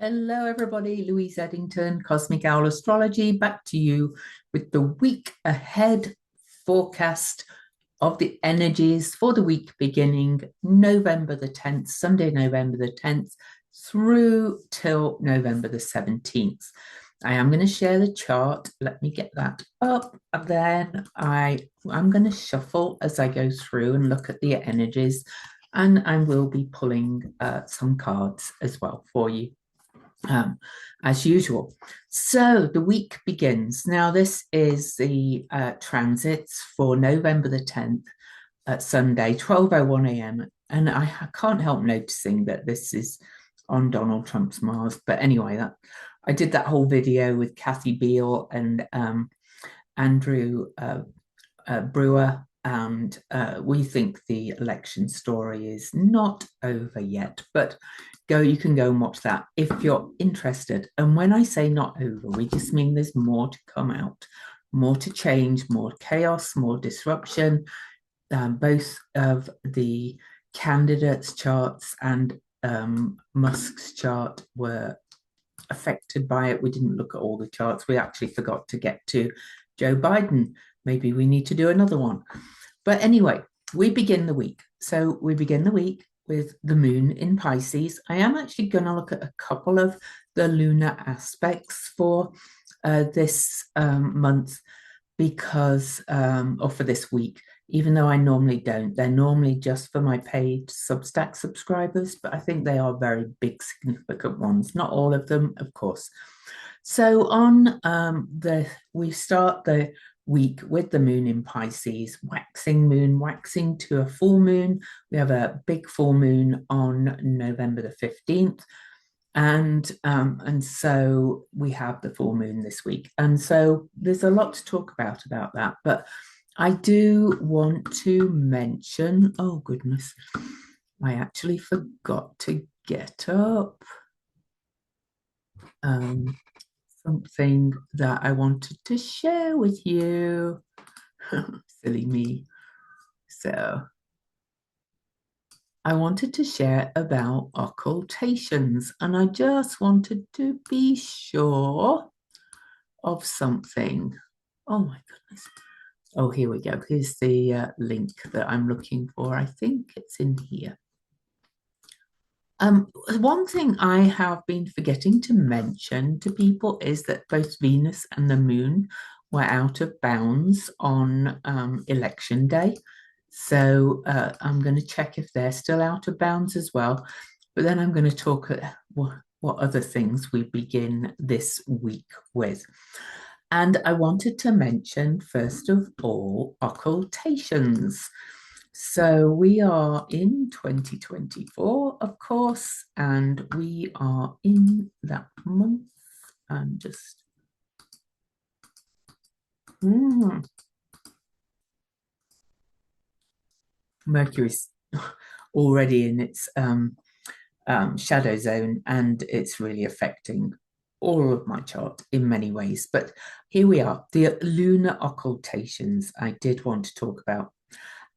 Hello, everybody. Louise Edington, Cosmic Owl Astrology, back to you with the week ahead forecast of the energies for the week beginning November the 10th, Sunday, November the 10th, through till November the 17th. I am going to share the chart. Let me get that up. And then I'm going to shuffle as I go through and look at the energies. And I will be pulling some cards as well for you um, as usual. So the week begins. Now, this is the transits for November the 10th at Sunday, 12:01 a.m. And I can't help noticing that this is on Donald Trump's Mars. But anyway, I did that whole video with Kathy Beale and Andrew Brewer, and we think the election story is not over yet, but you can go and watch that if you're interested. And when I say not over, we just mean there's more to come out, more to change, more chaos, more disruption. Both of the candidates' charts and Musk's chart were affected by it. We didn't look at all the charts. We actually forgot to get to Joe Biden. Maybe we need to do another one. But anyway, we begin the week. So we begin the week with the moon in Pisces. I am actually going to look at a couple of the lunar aspects for this month or for this week, even though I normally don't. They're normally just for my paid Substack subscribers, but I think they are very big, significant ones. Not all of them, of course. So we start the week with the moon in Pisces, waxing to a full moon. We have a big full moon on November the 15th. And so we have the full moon this week. And so there's a lot to talk about that. But I do want to mention, oh goodness, I actually forgot to get up something that I wanted to share with you. Silly me. So I wanted to share about occultations, and I just wanted to be sure of something. Oh my goodness. Oh, here we go. Here's the link that I'm looking for. I think it's in here. One thing I have been forgetting to mention to people is that both Venus and the moon were out of bounds on election day. So I'm going to check if they're still out of bounds as well. But then I'm going to talk what other things we begin this week with. And I wanted to mention, first of all, occultations. So we are in 2024, of course, and we are in that month. And just Mercury's already in its shadow zone, and it's really affecting all of my chart in many ways. But here we are, the lunar occultations I did want to talk about.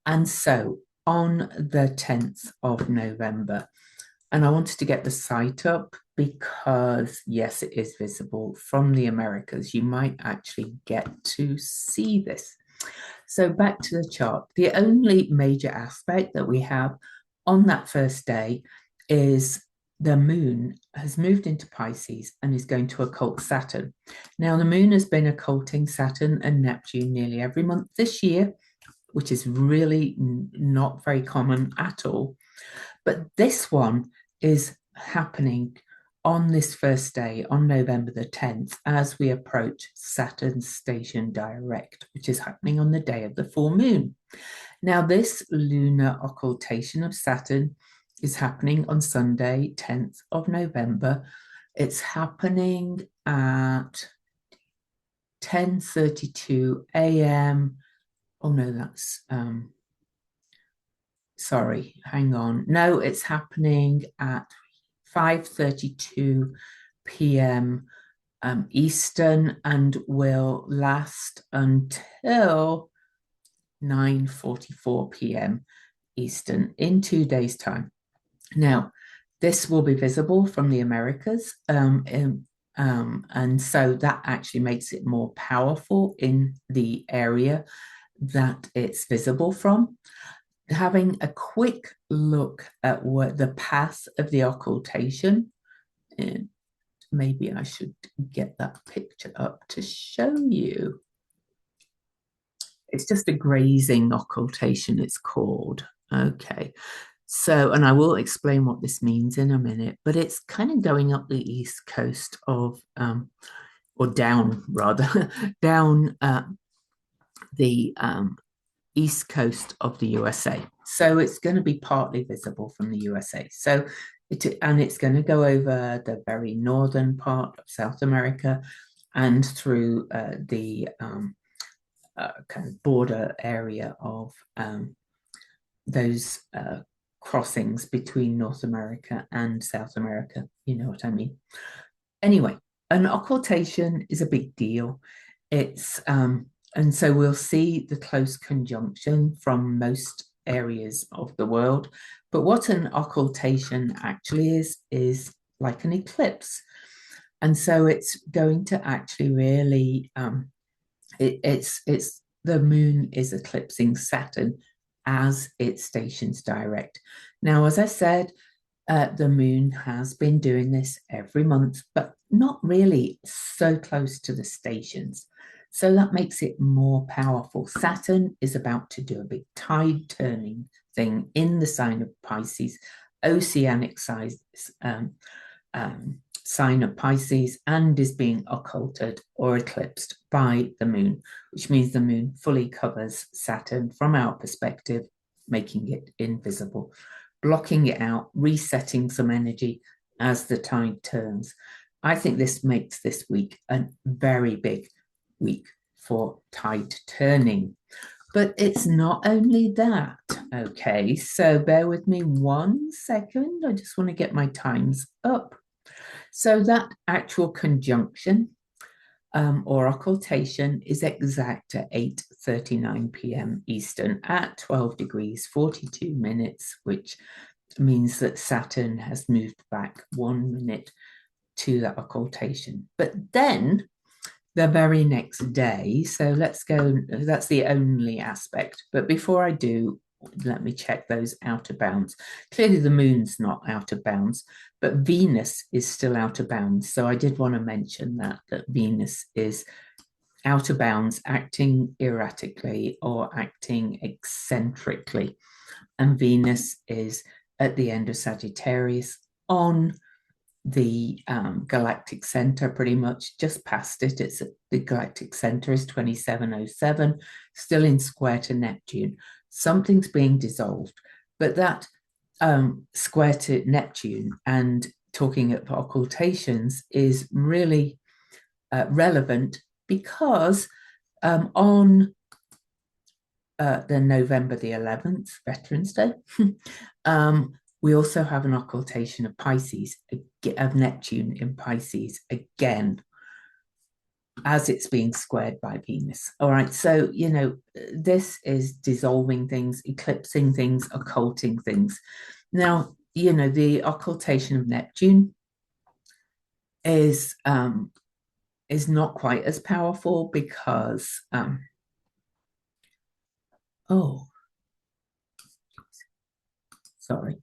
And so on the 10th of November, and I wanted to get the site up because, yes, it is visible from the Americas. You might actually get to see this. So back to the chart. The only major aspect that we have on that first day is the moon has moved into Pisces and is going to occult Saturn. Now, the moon has been occulting Saturn and Neptune nearly every month this year, which is really not very common at all. But this one is happening on this first day, on November the 10th, as we approach Saturn's station direct, which is happening on the day of the full moon. Now, this lunar occultation of Saturn is happening on Sunday, 10th of November. It's happening at 10:32 a.m. Oh no, that's sorry, hang on. No, it's happening at 5:32 p.m. Eastern and will last until 9:44 p.m. Eastern in 2 days' time. Now, This will be visible from the Americas. And so that actually makes it more powerful in the area that it's visible from. Having a quick look at what the path of the occultation, and maybe I should get that picture up to show you. It's just a grazing occultation, it's called. Okay. So, and I will explain what this means in a minute, but it's kind of going up the east coast of, or down rather, down the east coast of the USA. So it's going to be partly visible from the USA. So it's going to go over the very northern part of South America and through the kind of border area of those crossings between North America and South America. You know what I mean? Anyway, an occultation is a big deal. It's and so we'll see the close conjunction from most areas of the world. But what an occultation actually is like an eclipse. And so it's going to actually really, it's the moon is eclipsing Saturn as it stations direct. Now, as I said, the moon has been doing this every month, but not really so close to the stations. So that makes it more powerful. Saturn is about to do a big tide turning thing in the sign of Pisces, oceanic size, sign of Pisces, and is being occulted or eclipsed by the moon, which means the moon fully covers Saturn from our perspective, making it invisible, blocking it out, resetting some energy as the tide turns. I think this makes this week a very big week for tide turning. But it's not only that, okay? So bear with me 1 second. I just want to get my times up. So that actual conjunction or occultation is exact at 8:39 p.m. Eastern at 12 degrees 42 minutes, which means that Saturn has moved back 1 minute to that occultation. But then the very next day, so let's go, that's the only aspect. But before I do, let me check those outer bounds. Clearly the moon's not out of bounds, but Venus is still out of bounds. So I did want to mention that Venus is out of bounds, acting erratically or acting eccentrically. And Venus is at the end of Sagittarius on the galactic center, pretty much just past it. It's the galactic center is 2707, still in square to Neptune. Something's being dissolved, but that square to Neptune and talking of occultations is really relevant because on the November the 11th, Veterans Day, we also have an occultation of Pisces, of Neptune in Pisces again, as it's being squared by Venus. All right, so, you know, this is dissolving things, eclipsing things, occulting things. Now, you know, the occultation of Neptune is not quite as powerful because, sorry.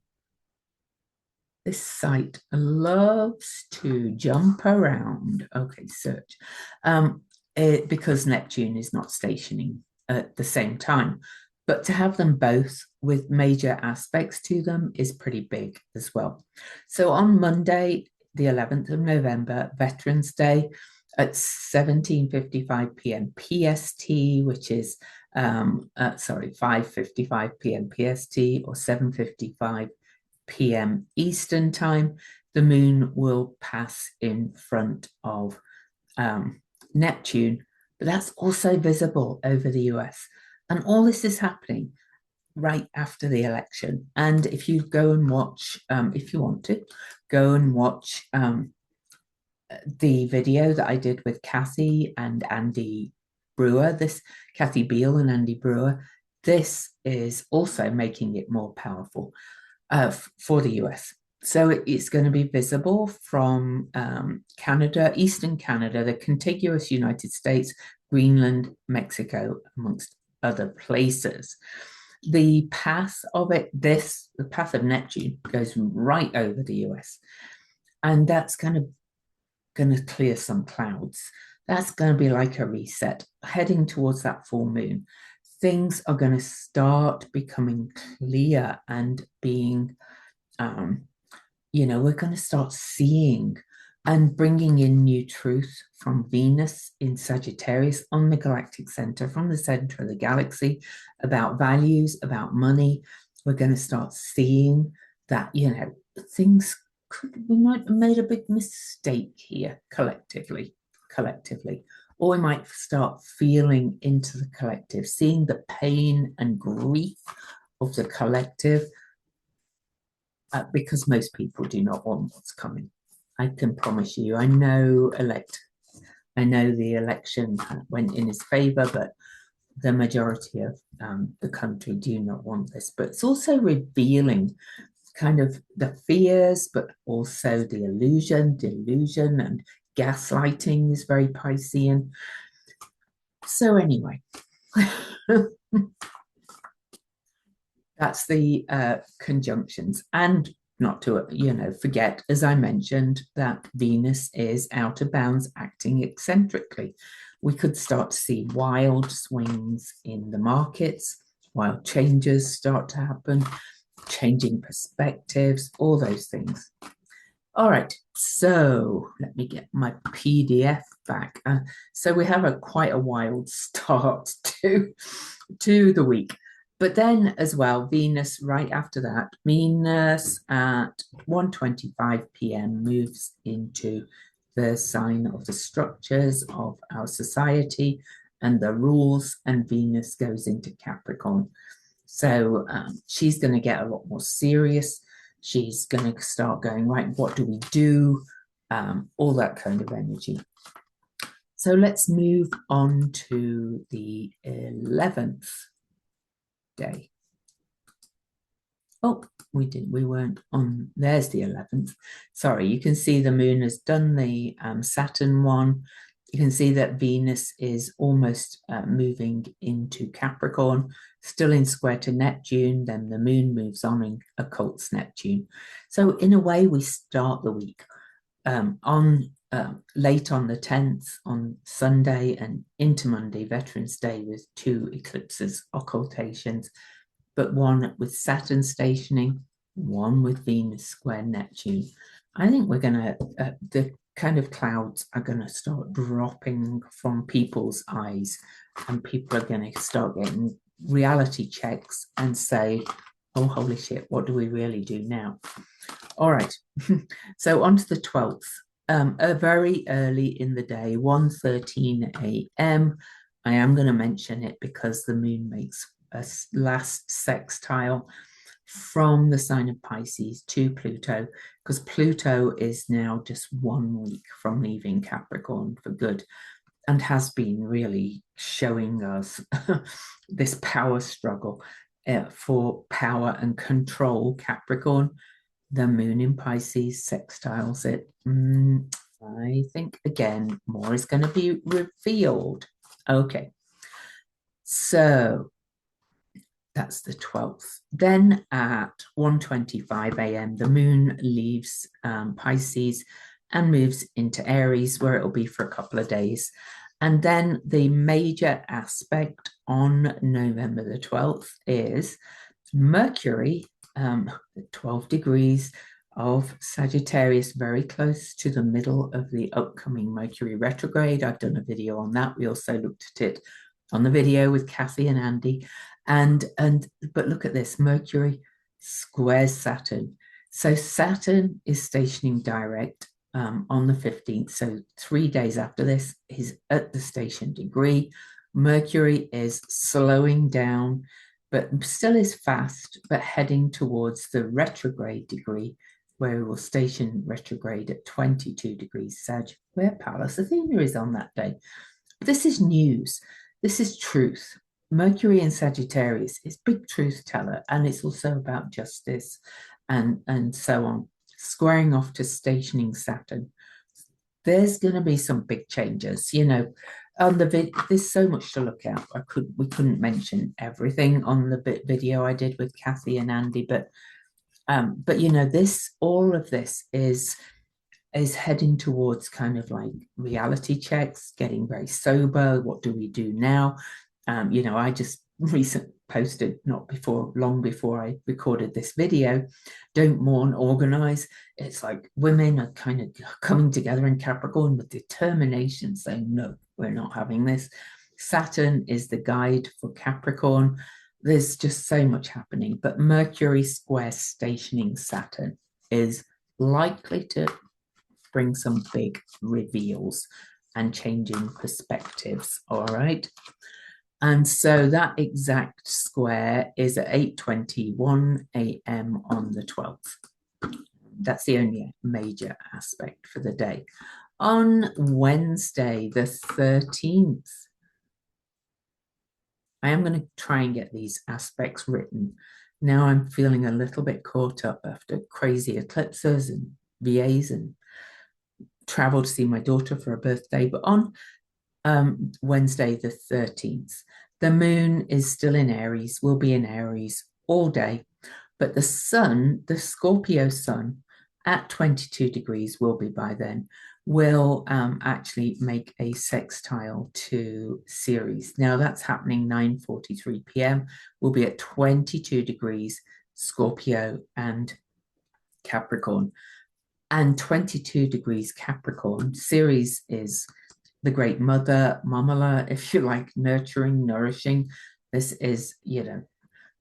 This site loves to jump around. Okay, search. Because Neptune is not stationing at the same time. But to have them both with major aspects to them is pretty big as well. So on Monday, the 11th of November, Veterans Day, at 17:55 p.m. PST, which is, 5:55 p.m. PST or 7:55 p.m. Eastern time, the moon will pass in front of Neptune, but that's also visible over the US. And all this is happening right after the election. And if you go and watch, if you want to, go and watch the video that I did with Kathy and Andy Brewer, Kathy Beale and Andy Brewer, this is also making it more powerful for the US. So it's going to be visible from Canada, Eastern Canada, the contiguous United States, Greenland, Mexico, amongst other places. The path of it, the path of Neptune goes right over the US. And that's going to clear some clouds. That's going to be like a reset, heading towards that full moon. Things are going to start becoming clear and being we're going to start seeing and bringing in new truth from Venus in Sagittarius on the galactic center, from the center of the galaxy, about values, about money. We're going to start seeing that, things we might have made a big mistake here collectively, or we might start feeling into the collective, seeing the pain and grief of the collective, because most people do not want what's coming. I can promise you. I know the election went in his favor, but the majority of the country do not want this. But it's also revealing kind of the fears, but also the delusion, and gaslighting is very Piscean. So anyway, that's the conjunctions. And not to, forget, as I mentioned, that Venus is out of bounds, acting eccentrically. We could start to see wild swings in the markets, wild changes start to happen, changing perspectives, all those things. All right, so let me get my PDF back. So we have quite a wild start to the week. But then as well, Venus right after that, Venus at 1:25 p.m. moves into the sign of the structures of our society and the rules, and Venus goes into Capricorn. So she's going to get a lot more serious. She's going to start going, right, what do we do? All that kind of energy. So let's move on to the 11th day. Oh, we weren't on, there's the 11th. Sorry, you can see the moon has done the Saturn one. You can see that Venus is almost moving into Capricorn, still in square to Neptune, then the moon moves on and occults Neptune. So in a way, we start the week late on the 10th, on Sunday and into Monday, Veterans Day, with 2 eclipses, occultations, but one with Saturn stationing, one with Venus square Neptune. I think we're going to, the kind of clouds are going to start dropping from people's eyes, and people are going to start getting reality checks and say, oh, holy shit, what do we really do now? All right, so on to the 12th. Very early in the day, 1:13 a.m. I am going to mention it because the moon makes a last sextile from the sign of Pisces to Pluto, because Pluto is now just 1 week from leaving Capricorn for good, and has been really showing us this power struggle for power and control. Capricorn, the moon in Pisces sextiles it. I think, again, more is going to be revealed. Okay, so that's the 12th. Then at 1:25 a.m., the moon leaves Pisces and moves into Aries, where it'll be for a couple of days. And then the major aspect on November the 12th is Mercury, 12 degrees of Sagittarius, very close to the middle of the upcoming Mercury retrograde. I've done a video on that. We also looked at it on the video with Kathy and Andy. But look at this, Mercury squares Saturn. So Saturn is stationing direct on the 15th. So 3 days after this, he's at the station degree. Mercury is slowing down, but still is fast, but heading towards the retrograde degree, where it will station retrograde at 22 degrees Sag, where Pallas Athena is on that day. This is news. This is truth. Mercury in Sagittarius is big truth teller, and it's also about justice and so on. squaring off to stationing Saturn. There's going to be some big changes, you know. On the there's so much to look at. We couldn't mention everything on the video I did with Kathy and Andy, but you know, all of this is heading towards kind of like reality checks, getting very sober. What do we do now? You know, I just recently posted, long before I recorded this video, don't mourn, organize. It's like women are kind of coming together in Capricorn with determination, saying, no, we're not having this. Saturn is the guide for Capricorn. There's just so much happening, but Mercury square stationing Saturn is likely to bring some big reveals and changing perspectives, all right? And so that exact square is at 8:21 a.m. on the 12th. That's the only major aspect for the day. On Wednesday, the 13th, I am going to try and get these aspects written. Now I'm feeling a little bit caught up after crazy eclipses and VAs and travel to see my daughter for her birthday. But on Wednesday, the 13th, the moon is still in Aries, will be in Aries all day. But the sun, the Scorpio sun, at 22 degrees, will be by then, will actually make a sextile to Ceres. Now that's happening 9:43 p.m. We'll be at 22 degrees, Scorpio and Capricorn. And 22 degrees Capricorn, Ceres is the great mother, mamala, if you like, nurturing, nourishing. This is, you know,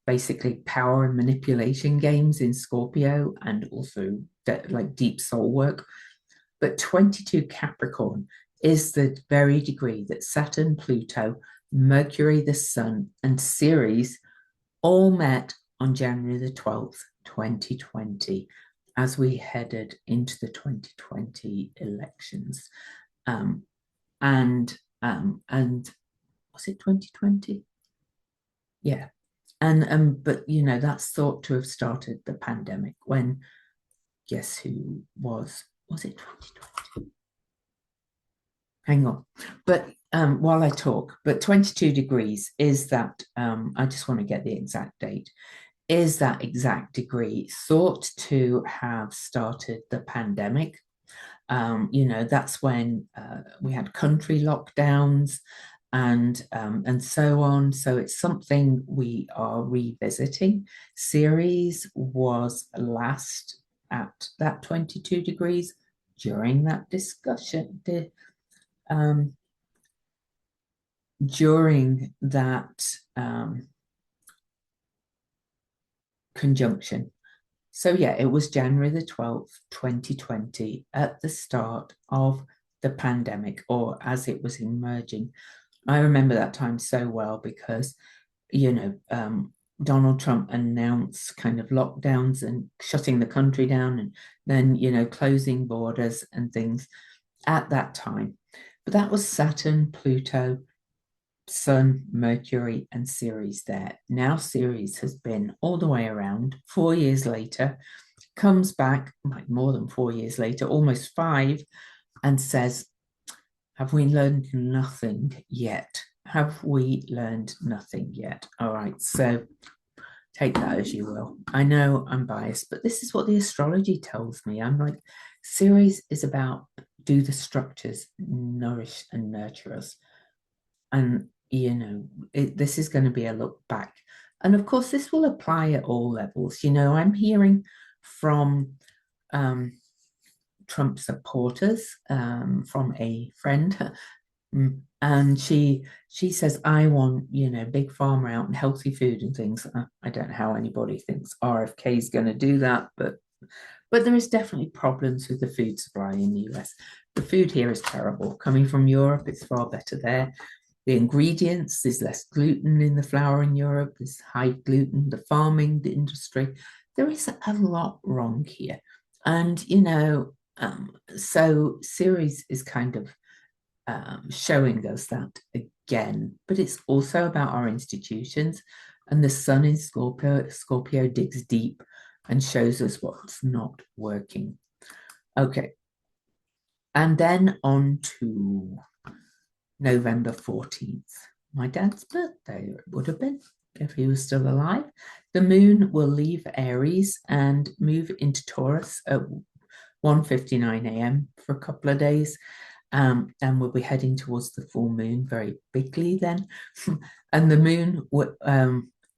basically power and manipulation games in Scorpio, and also like deep soul work. But 22 Capricorn is the very degree that Saturn, Pluto, Mercury, the Sun, and Ceres all met on January the 12th, 2020, as we headed into the 2020 elections. And was it 2020? Yeah. But you know, that's thought to have started the pandemic when, guess who was it 2020? Hang on. But while I talk, but 22 degrees is that, I just want to get the exact date, is that exact degree thought to have started the pandemic. You know, that's when we had country lockdowns and so on. So it's something we are revisiting. Ceres was last at that 22 degrees during that discussion, during that conjunction. So yeah, it was January the 12th, 2020, at the start of the pandemic, or as it was emerging. I remember that time so well because, you know, Donald Trump announced kind of lockdowns and shutting the country down, and then, you know, closing borders and things at that time. But that was Saturn, Pluto, Sun, Mercury, and Ceres there. Now Ceres has been all the way around. 4 years later, comes back, like more than 4 years later, almost 5, and says, have we learned nothing yet? Have we learned nothing yet? All right, so take that as you will. I know I'm biased, but this is what the astrology tells me. I'm like, Ceres is about do the structures, nourish and nurture us. And, you know, this is going to be a look back. And of course, this will apply at all levels. You know, I'm hearing from Trump supporters, from a friend, and she says, I want, you know, big pharma out and healthy food and things. I don't know how anybody thinks RFK is going to do that, but there is definitely problems with the food supply in the US. The food here is terrible. Coming from Europe, it's far better there. The ingredients, there's less gluten in the flour in Europe, there's high gluten, the farming, the industry. There is a lot wrong here. And, you know, so Ceres is kind of showing us that again, but it's also about our institutions. And the sun in Scorpio digs deep and shows us what's not working. Okay. And then on to November 14th, my dad's birthday, it would have been if he was still alive. The moon will leave Aries and move into Taurus at 1:59 a.m. for a couple of days. And we'll be heading towards the full moon very bigly then. And the moon,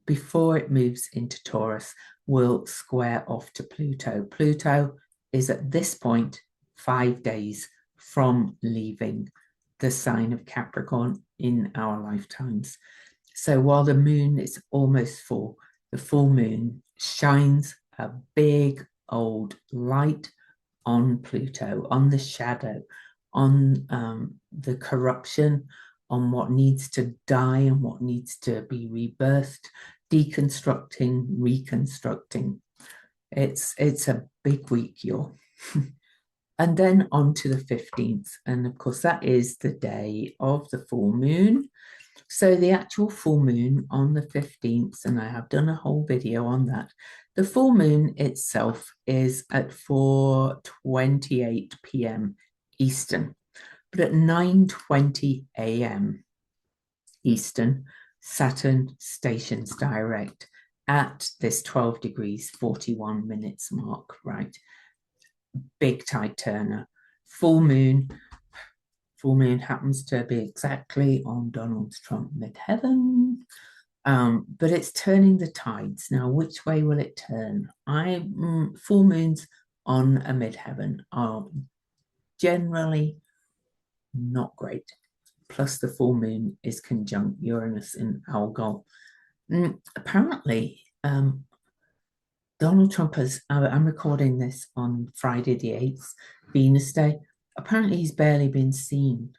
before it moves into Taurus, will square off to Pluto. Pluto is at this point 5 days from leaving the sign of Capricorn in our lifetimes. So while the moon is almost full, the full moon shines a big old light on Pluto, on the shadow, on the corruption, on what needs to die and what needs to be rebirthed, deconstructing, reconstructing. It's a big week, y'all. And then on to the 15th. And of course, that is the day of the full moon. So the actual full moon on the 15th, and I have done a whole video on that. The full moon itself is at 4:28 p.m. Eastern, but at 9:20 a.m. Eastern, Saturn stations direct at this 12 degrees 41 minutes mark, right? Big tide turner. Full moon happens to be exactly on Donald Trump midheaven. But it's turning the tides. Now, which way will it turn? Full moons on a midheaven are generally not great. Plus, the full moon is conjunct Uranus in Algol. Apparently, Donald Trump has, I'm recording this on Friday the 8th, Venus Day. Apparently, he's barely been seen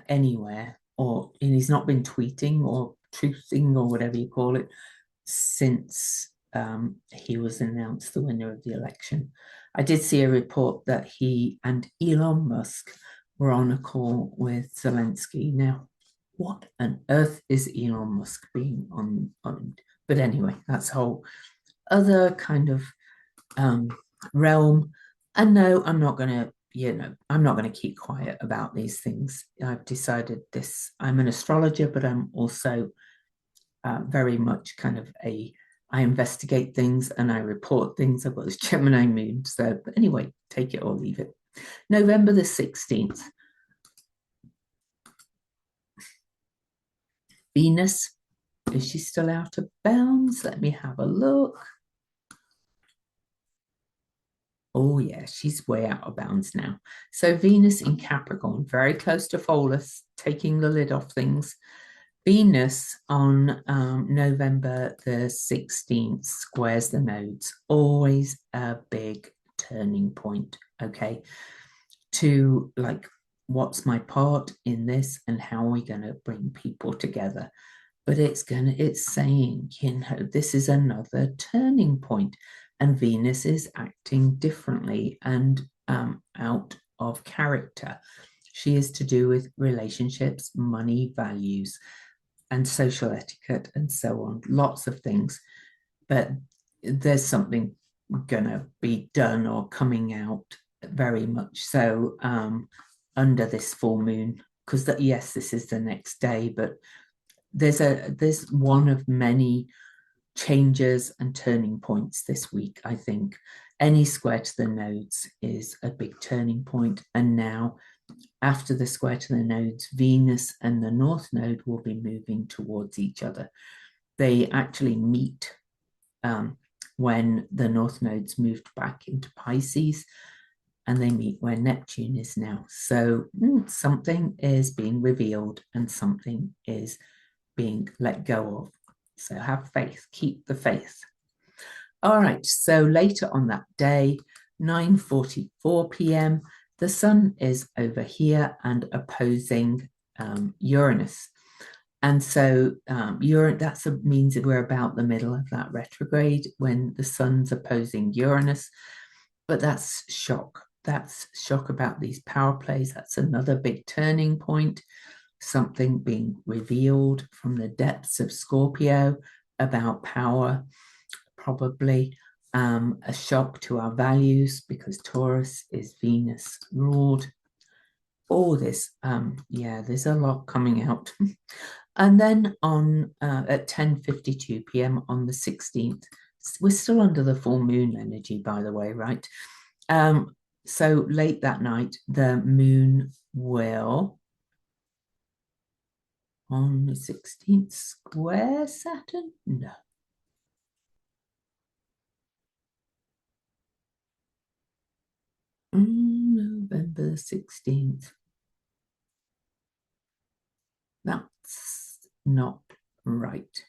anywhere, and he's not been tweeting or truthing or whatever you call it since he was announced the winner of the election. I did see a report that he and Elon Musk were on a call with Zelensky. Now, what on earth is Elon Musk being on? But anyway, that's a whole other kind of realm. And no, I'm not going to I'm not going to keep quiet about these things. I've decided this. I'm an astrologer, but I'm also very much kind of I investigate things and I report things. I've got this Gemini moon. So, but anyway, take it or leave it. November the 16th. Venus, is she still out of bounds? Let me have a look. Oh, yeah, she's way out of bounds now. So Venus in Capricorn, very close to Pholus, taking the lid off things. Venus on November the 16th squares the nodes, always a big turning point, okay? To like, what's my part in this and how are we going to bring people together? But it's saying, this is another turning point. And Venus is acting differently and out of character. She is to do with relationships, money, values, and social etiquette, and so on. Lots of things. But there's something going to be done or coming out very much so under this full moon. Because yes, this is the next day, but there's one of many changes and turning points this week. I think any square to the nodes is a big turning point. And now, after the square to the nodes, Venus and the North Node will be moving towards each other. They actually meet when the North Node's moved back into Pisces, and they meet where Neptune is now. So something is being revealed and something is being let go of. So have faith, keep the faith. All right, so later on that day, 9:44 p.m., the sun is over here and opposing Uranus. And so that means that we're about the middle of that retrograde when the sun's opposing Uranus. But that's shock. That's shock about these power plays. That's another big turning point. Something being revealed from the depths of Scorpio about power, probably. a shock to our values because Taurus is Venus ruled. All this, yeah, there's a lot coming out. And then on at 10:52 p.m. on the 16th, we're still under the full moon energy, by the way, right? So late that night, the moon will, on the 16th, square Saturn? No. November 16th. That's not right.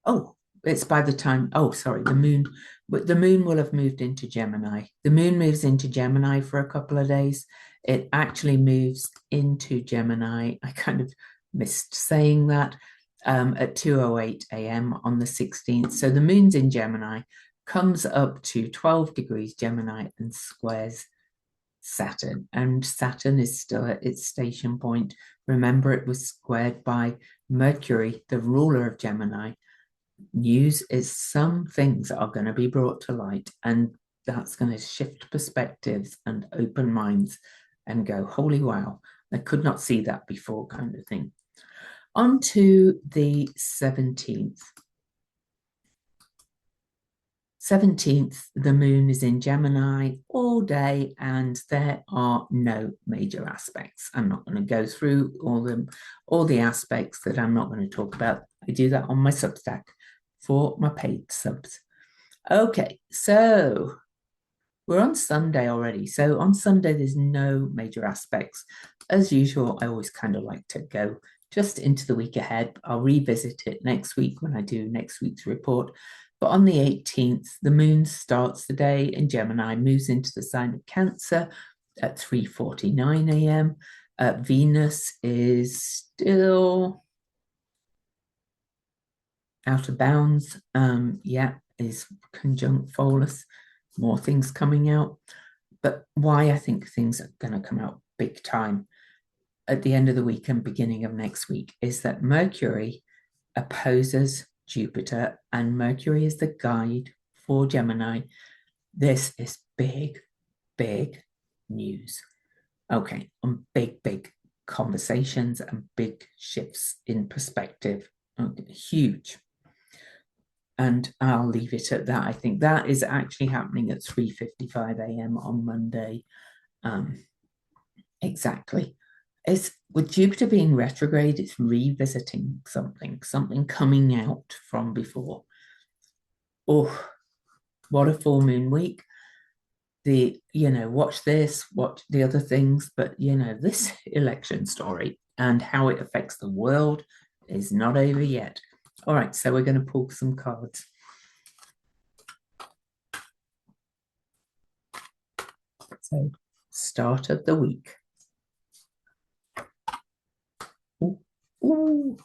Oh, it's by the time, oh, sorry, the moon will have moved into Gemini. The moon moves into Gemini for a couple of days. It actually moves into Gemini. I kind of missed saying that at 2:08 a.m. on the 16th. So the moon's in Gemini, comes up to 12 degrees Gemini and squares Saturn. And Saturn is still at its station point. Remember, it was squared by Mercury, the ruler of Gemini. News is some things are going to be brought to light, and that's going to shift perspectives and open minds and go, holy wow, I could not see that before, kind of thing. On to the 17th. 17th, the moon is in Gemini all day, and there are no major aspects. I'm not going to go through all the aspects that I'm not going to talk about. I do that on my Substack for my paid subs. Okay, so we're on Sunday already. So on Sunday, there's no major aspects. As usual, I always kind of like to go just into the week ahead. I'll revisit it next week when I do next week's report. But on the 18th, the moon starts the day in Gemini, moves into the sign of Cancer at 3:49 a.m. Venus is still out of bounds. Yeah, is conjunct Pholus. More things coming out. But why I think things are going to come out big time at the end of the week and beginning of next week is that Mercury opposes Jupiter, and Mercury is the guide for Gemini. This is big, big news. Okay, on big conversations and big shifts in perspective. Okay, huge. And I'll leave it at that. I think that is actually happening at 3:55 a.m. on Monday. Exactly. It's with Jupiter being retrograde, it's revisiting something coming out from before. Oh, what a full moon week. Watch this, watch the other things, but this election story and how it affects the world is not over yet. All right, so we're going to pull some cards. So, start of the week. Ooh. Ooh.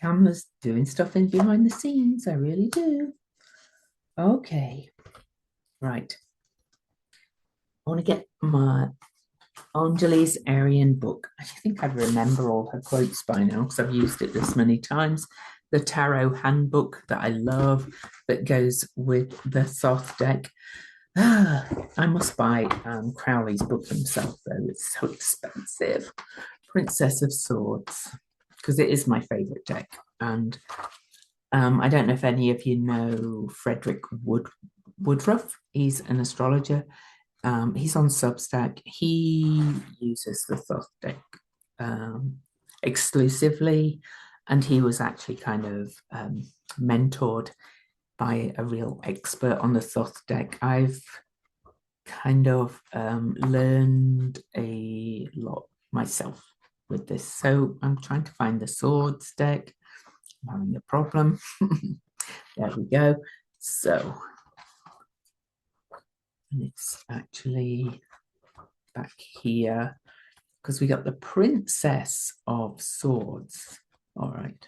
Camera's doing stuff in behind the scenes. I really do. Okay. Right. I want to get my Anjali's Aryan book. I think I remember all her quotes by now because I've used it this many times. The Tarot Handbook that I love that goes with the Thoth deck. I must buy Crowley's book himself, though. It's so expensive. Princess of Swords, because it is my favorite deck. And I don't know if any of you know Frederick Woodruff. He's an astrologer. He's on Substack. He uses the Thoth deck exclusively, and he was actually kind of mentored by a real expert on the Thoth deck. I've kind of learned a lot myself with this. So I'm trying to find the Swords deck. I'm having a problem. There we go. So and it's actually back here because we got the Princess of Swords. All right.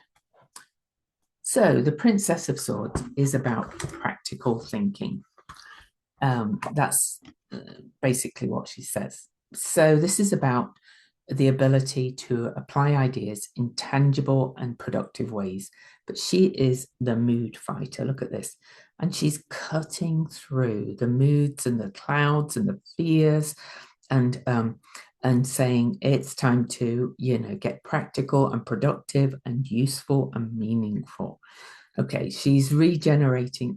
So the Princess of Swords is about practical thinking. That's basically what she says. So this is about the ability to apply ideas in tangible and productive ways. But she is the mood fighter. Look at this. And she's cutting through the moods and the clouds and the fears and saying it's time to, get practical and productive and useful and meaningful. Okay, she's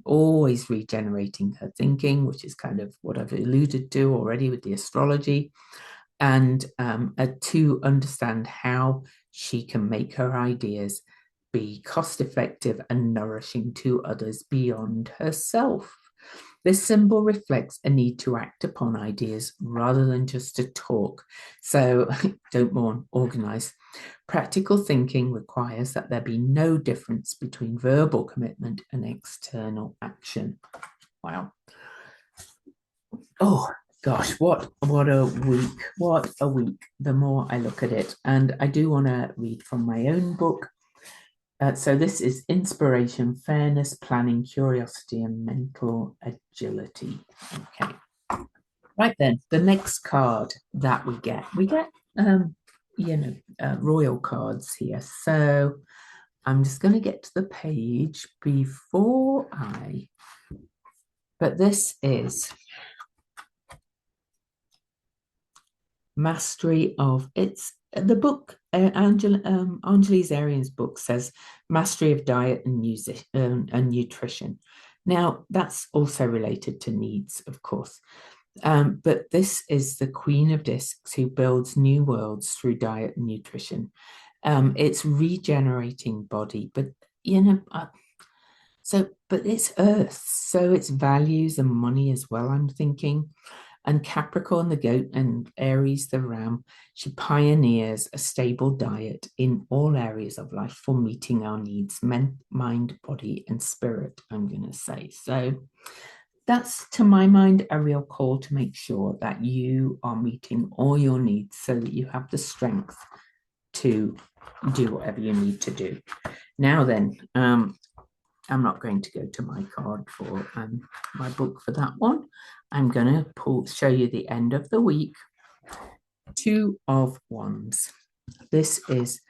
always regenerating her thinking, which is kind of what I've alluded to already with the astrology, and to understand how she can make her ideas be cost effective and nourishing to others beyond herself. This symbol reflects a need to act upon ideas rather than just to talk. So don't mourn, organize. Practical thinking requires that there be no difference between verbal commitment and external action. Wow. Oh gosh, what a week. What a week. The more I look at it. And I do want to read from my own book. So this is inspiration, fairness, planning, curiosity, and mental agility. Okay. Right then, the next card that we get royal cards here. So I'm just going to get to the page but this is mastery of, it's the book, Angeles Arian's book says mastery of diet and music and nutrition. Now that's also related to needs, of course. But this is the Queen of Discs who builds new worlds through diet and nutrition. It's regenerating body, but but it's Earth, so it's values and money as well, I'm thinking. And Capricorn, the goat, and Aries, the ram, she pioneers a stable diet in all areas of life for meeting our needs, mind, body, and spirit, I'm going to say. So that's, to my mind, a real call to make sure that you are meeting all your needs so that you have the strength to do whatever you need to do. Now then, I'm not going to go to my card for my book for that one. I'm going to show you the end of the week. 2 of Wands. This is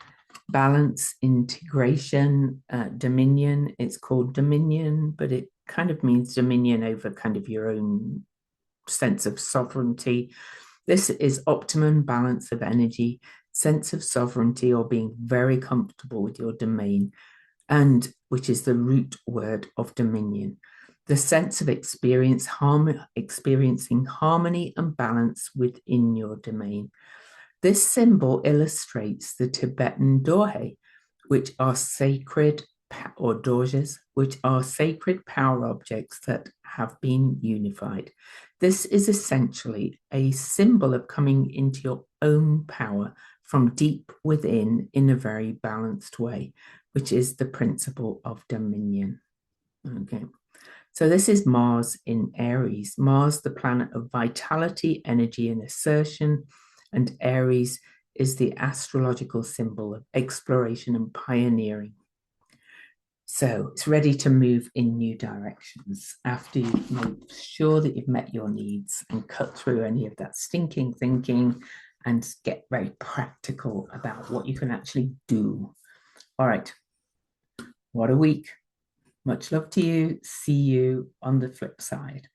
balance, integration, dominion. It's called dominion, but it kind of means dominion over kind of your own sense of sovereignty. This is optimum balance of energy, sense of sovereignty, or being very comfortable with your domain, and which is the root word of dominion. The sense of experiencing harmony and balance within your domain. This symbol illustrates the Tibetan Dorje, which are sacred, or dorjes, which are sacred power objects that have been unified. This is essentially a symbol of coming into your own power from deep within in a very balanced way, which is the principle of dominion. Okay. So this is Mars in Aries. Mars, the planet of vitality, energy, and assertion. And Aries is the astrological symbol of exploration and pioneering. So it's ready to move in new directions after you've made sure that you've met your needs and cut through any of that stinking thinking and get very practical about what you can actually do. All right. What a week. Much love to you. See you on the flip side.